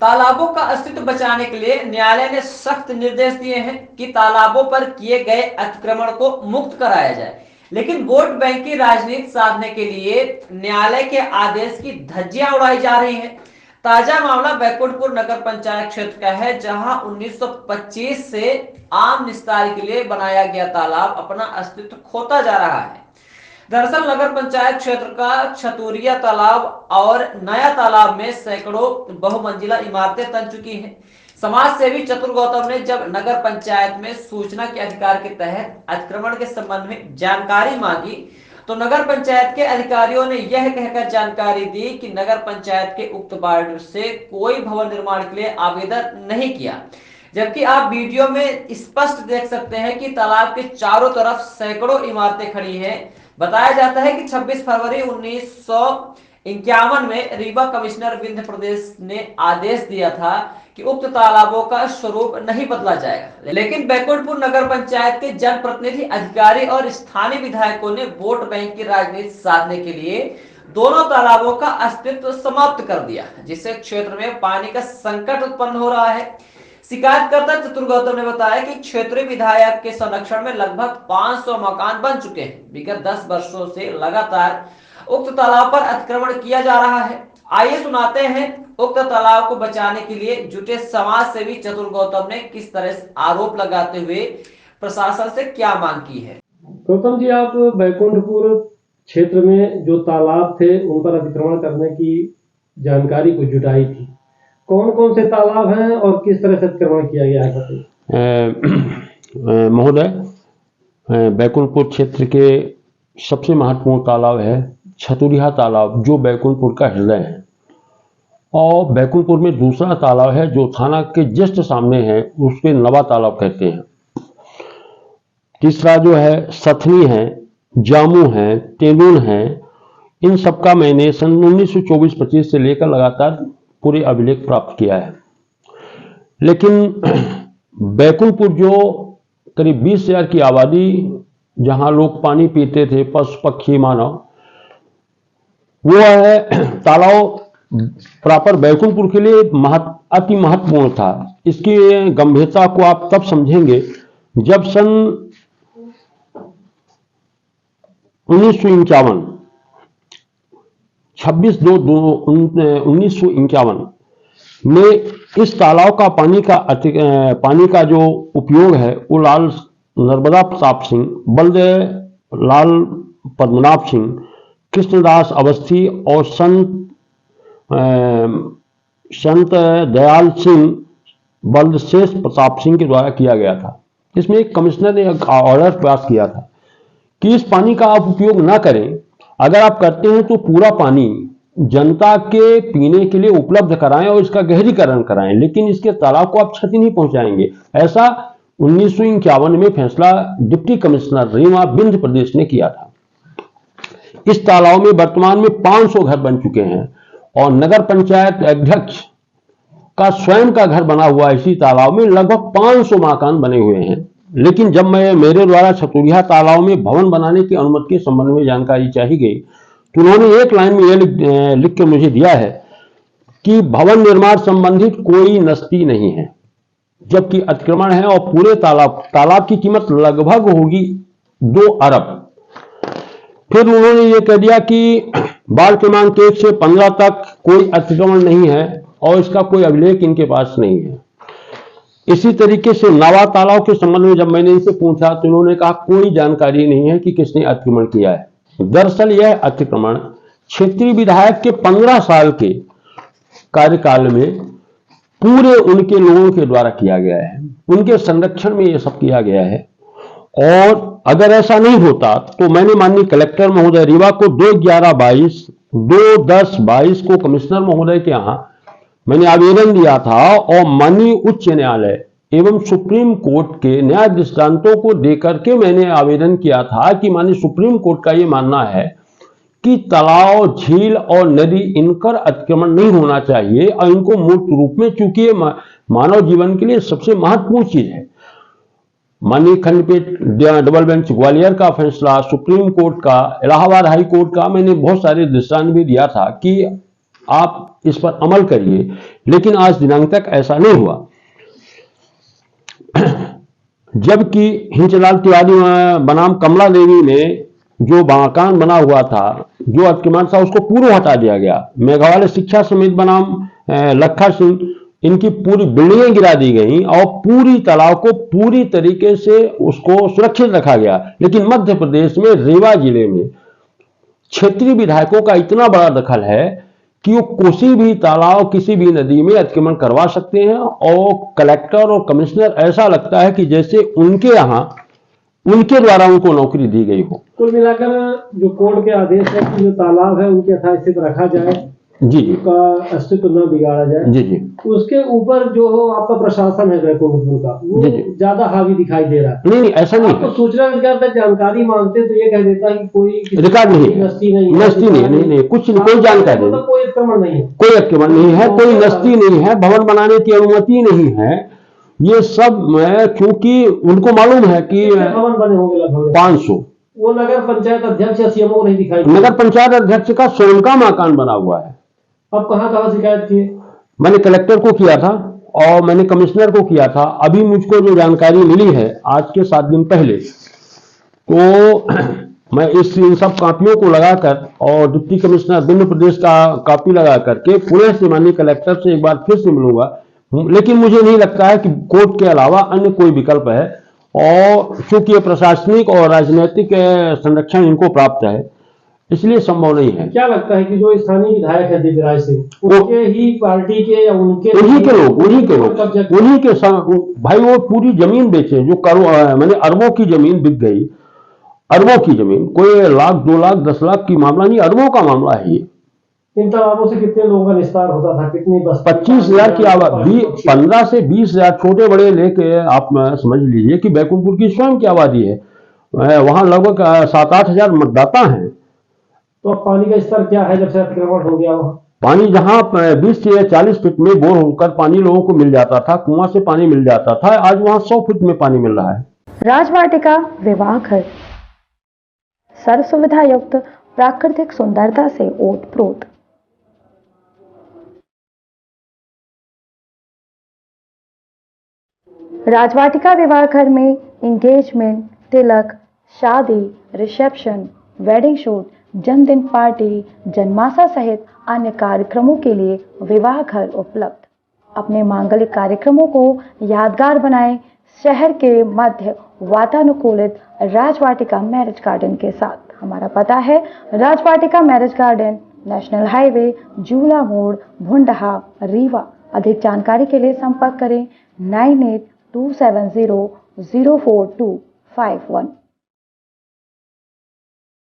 तालाबों का अस्तित्व बचाने के लिए न्यायालय ने सख्त निर्देश दिए हैं कि तालाबों पर किए गए अतिक्रमण को मुक्त कराया जाए, लेकिन वोट बैंक की राजनीति साधने के लिए न्यायालय के आदेश की धज्जियां उड़ाई जा रही हैं। ताजा मामला बैकुंठपुर नगर पंचायत क्षेत्र का है, जहां 1925 से आम निस्तारी के लिए बनाया गया तालाब अपना अस्तित्व खोता जा रहा है। दरअसल नगर पंचायत क्षेत्र का छतुरिया तालाब और नया तालाब में सैकड़ों बहुमंजिला इमारतें तन चुकी हैं। समाज सेवी चतुर गौतम ने जब नगर पंचायत में सूचना के अधिकार के तहत अतिक्रमण के संबंध में जानकारी मांगी, तो नगर पंचायत के अधिकारियों ने यह कहकर जानकारी दी कि नगर पंचायत के उक्त वार्ड से कोई भवन निर्माण के लिए आवेदन नहीं किया। जबकि आप वीडियो में स्पष्ट देख सकते हैं कि तालाब के चारों तरफ सैकड़ों इमारतें खड़ी हैं। बताया जाता है कि 26 फरवरी 1951 में रीवा कमिश्नर विंध्य प्रदेश ने आदेश दिया था कि उक्त तालाबों का स्वरूप नहीं बदला जाएगा, लेकिन बैकुंठपुर नगर पंचायत के जनप्रतिनिधि, अधिकारी और स्थानीय विधायकों ने वोट बैंक की राजनीति साधने के लिए दोनों तालाबों का अस्तित्व समाप्त कर दिया, जिससे क्षेत्र में पानी का संकट उत्पन्न हो रहा है। शिकायतकर्ता चतुर गौतम ने बताया कि क्षेत्रीय विधायक के संरक्षण में लगभग 500 मकान बन चुके हैं। विगत 10 वर्षों से लगातार उक्त तालाब पर अतिक्रमण किया जा रहा है। आइए सुनाते हैं उक्त तालाब को बचाने के लिए जुटे समाज सेवी चतुर गौतम ने किस तरह से आरोप लगाते हुए प्रशासन से क्या मांग की है। गौतम जी, आप बैकुंठपुर क्षेत्र में जो तालाब थे उन पर अतिक्रमण करने की जानकारी को जुटाई थी, कौन कौन से तालाब हैं और किस तरह से अतिक्रमण किया गया है? महोदय, बैकुंठपुर क्षेत्र के सबसे महत्वपूर्ण तालाब है छतुरिया तालाब, जो बैकुंठपुर का हृदय है। और बैकुंठपुर में दूसरा तालाब है जो थाना के जस्ट सामने है, उसके नवा तालाब कहते हैं। तीसरा जो है सथनी है, जामू है, तेलुन है। इन सबका मैंने सन 1924-25 से लेकर लगातार पूरे अभिलेख प्राप्त किया है। लेकिन बैकुंठपुर जो करीब 20,000 की आबादी, जहां लोग पानी पीते थे, पशु पक्षी मानव, वो है तालाब प्रॉपर बैकुंठपुर के लिए अति महत्वपूर्ण था। इसकी गंभीरता को आप तब समझेंगे जब सन 1951 26/2/1951 में इस तालाब का पानी का जो उपयोग है वो लाल नर्मदा प्रताप सिंह, बल्द लाल पद्मनाभ सिंह, कृष्णदास अवस्थी और संत दयाल सिंह, बल्द शेष प्रताप सिंह के द्वारा किया गया था। इसमें एक कमिश्नर ने ऑर्डर पास किया था कि इस पानी का आप उपयोग ना करें, अगर आप करते हैं तो पूरा पानी जनता के पीने के लिए उपलब्ध कराएं और इसका गहरीकरण कराएं, लेकिन इसके तालाब को आप क्षति नहीं पहुंचाएंगे। ऐसा 1951 में फैसला डिप्टी कमिश्नर रीवा विंध्य प्रदेश ने किया था। इस तालाब में वर्तमान में 500 घर बन चुके हैं और नगर पंचायत अध्यक्ष का स्वयं का घर बना हुआ इसी तालाब में लगभग 500 मकान बने हुए हैं। लेकिन जब मेरे द्वारा छतुरिया तालाब में भवन बनाने की अनुमति के संबंध में जानकारी चाहिए गई, तो उन्होंने एक लाइन में यह लिख कर मुझे दिया है कि भवन निर्माण संबंधित कोई नस्ती नहीं है, जबकि अतिक्रमण है और पूरे तालाब की कीमत लगभग होगी 2 अरब। फिर उन्होंने ये कह दिया कि वार्ड क्रमांक 1 से 15 तक कोई अतिक्रमण नहीं है और इसका कोई अभिलेख इनके पास नहीं है। इसी तरीके से नवा तालाब के संबंध में जब मैंने इनसे पूछा तो उन्होंने कहा कोई जानकारी नहीं है कि किसने अतिक्रमण किया है। दरअसल यह अतिक्रमण क्षेत्रीय विधायक के 15 साल के कार्यकाल में पूरे उनके लोगों के द्वारा किया गया है, उनके संरक्षण में यह सब किया गया है। और अगर ऐसा नहीं होता तो मैंने माननीय कलेक्टर महोदय रीवा को 2/11/22 को कमिश्नर महोदय के यहाँ मैंने आवेदन दिया था और माननीय उच्च न्यायालय एवं सुप्रीम कोर्ट के न्याय दृष्टांतों को देकर के मैंने आवेदन किया था कि माननीय सुप्रीम कोर्ट का ये मानना है कि तालाब, झील और नदी, इनकर अतिक्रमण नहीं होना चाहिए और इनको मूर्त रूप में, चूंकि ये मानव जीवन के लिए सबसे महत्वपूर्ण चीज है। माननीय खंडपीठ डबल बेंच ग्वालियर का फैसला, सुप्रीम कोर्ट का, इलाहाबाद हाई कोर्ट का, मैंने बहुत सारे दृष्टांत भी दिया था कि आप इस पर अमल करिए, लेकिन आज दिनांक तक ऐसा नहीं हुआ। जबकि हिंचलाल तिवारी बनाम कमला देवी ने जो मकान बना हुआ था, जो अतिक्रमण था, उसको पूरा हटा दिया गया। मेघालय शिक्षा समिति बनाम लखा सिंह, इनकी पूरी बिल्डिंगें गिरा दी गई और पूरी तालाब को पूरी तरीके से उसको सुरक्षित रखा गया। लेकिन मध्य प्रदेश में रीवा जिले में क्षेत्रीय विधायकों का इतना बड़ा दखल है कि वो किसी भी तालाब, किसी भी नदी में अतिक्रमण करवा सकते हैं और कलेक्टर और कमिश्नर ऐसा लगता है कि जैसे उनके यहाँ उनके द्वारा उनको नौकरी दी गई हो। कुल मिलाकर जो कोर्ट के आदेश है कि जो तालाब है उनके यथास्थित रखा जाए, जी जी, उसका अस्तित्व न बिगाड़ा जाए, जी जी, उसके ऊपर जो आपका प्रशासन है बैकुंठपुर का, वो जी जी, ज्यादा हावी दिखाई दे रहा है। नहीं नहीं, ऐसा नहीं आपको है। सूचना अधिकार तक जानकारी मांगते तो ये कह देता है कि कोई रिकॉर्ड नहीं है, नस्ती नहीं नहीं, कुछ नहीं, कोई जानकारी नहीं, कोई अतिक्रमण नहीं है, कोई अतिक्रमण नहीं है, कोई नस्ती नहीं है, भवन बनाने की अनुमति नहीं है। ये सब क्योंकि उनको मालूम है कि भवन बने होंगे लगभग 500, वो नगर पंचायत अध्यक्ष या सीएमओ नहीं दिखाई नगर पंचायत अध्यक्ष का स्वयं का मकान बना हुआ है। अब कहाँ शिकायत की? मैंने कलेक्टर को किया था और मैंने कमिश्नर को किया था। अभी मुझको जो जानकारी मिली है आज के 7 दिन पहले, तो मैं इन सब कापियों को लगाकर और डिप्टी कमिश्नर विभिन्न प्रदेश का कॉपी लगा करके पुणे से माननीय कलेक्टर से एक बार फिर से मिलूंगा। लेकिन मुझे नहीं लगता है कि कोर्ट के अलावा अन्य कोई विकल्प है, और चूंकि ये प्रशासनिक और राजनीतिक संरक्षण इनको प्राप्त है, इसलिए संभव नहीं है। क्या लगता है कि जो स्थानीय विधायक है दिव्यराज सिंह, उनके ही पार्टी के या उनके उन्हीं के भाई, वो पूरी जमीन बेचे जो मैंने अरबों की जमीन बिक गई, अरबों की जमीन, कोई लाख 2 लाख 10 लाख की मामला नहीं, अरबों का मामला है ये। इन तालाबों से कितने लोगों का निस्तार होता था, कितनी बस 25,000 की आबादी, 15 से 20,000 छोटे बड़े लेके आप समझ लीजिए कि बैकुंठपुर की स्वयं की आबादी है। वहां लगभग 7-8 हजार मतदाता हैं। तो अब पानी का स्तर क्या है जब से अतिक्रमण हो गया? वहां पानी जहां 20 से 40 फीट में बोर होकर पानी लोगों को मिल जाता था, कुआं से पानी मिल जाता था, आज वहां 100 फीट में पानी मिल रहा है। राजवाटिका विवाह घर सर्व सुविधा युक्त प्राकृतिक सुंदरता से ओतप्रोत। राजवाटिका विवाह घर में एंगेजमेंट, तिलक, शादी, रिसेप्शन, वेडिंग शूट, जन्मदिन पार्टी, जन्माशा सहित अन्य कार्यक्रमों के लिए विवाह घर उपलब्ध। अपने मांगलिक कार्यक्रमों को यादगार बनाएं शहर के मध्य वातानुकूलित राजवाटिका मैरिज गार्डन के साथ। हमारा पता है Rajvatika marriage garden, national highway, Jula मोड़, भुंडहा, रीवा। अधिक जानकारी के लिए संपर्क करें 9827004251।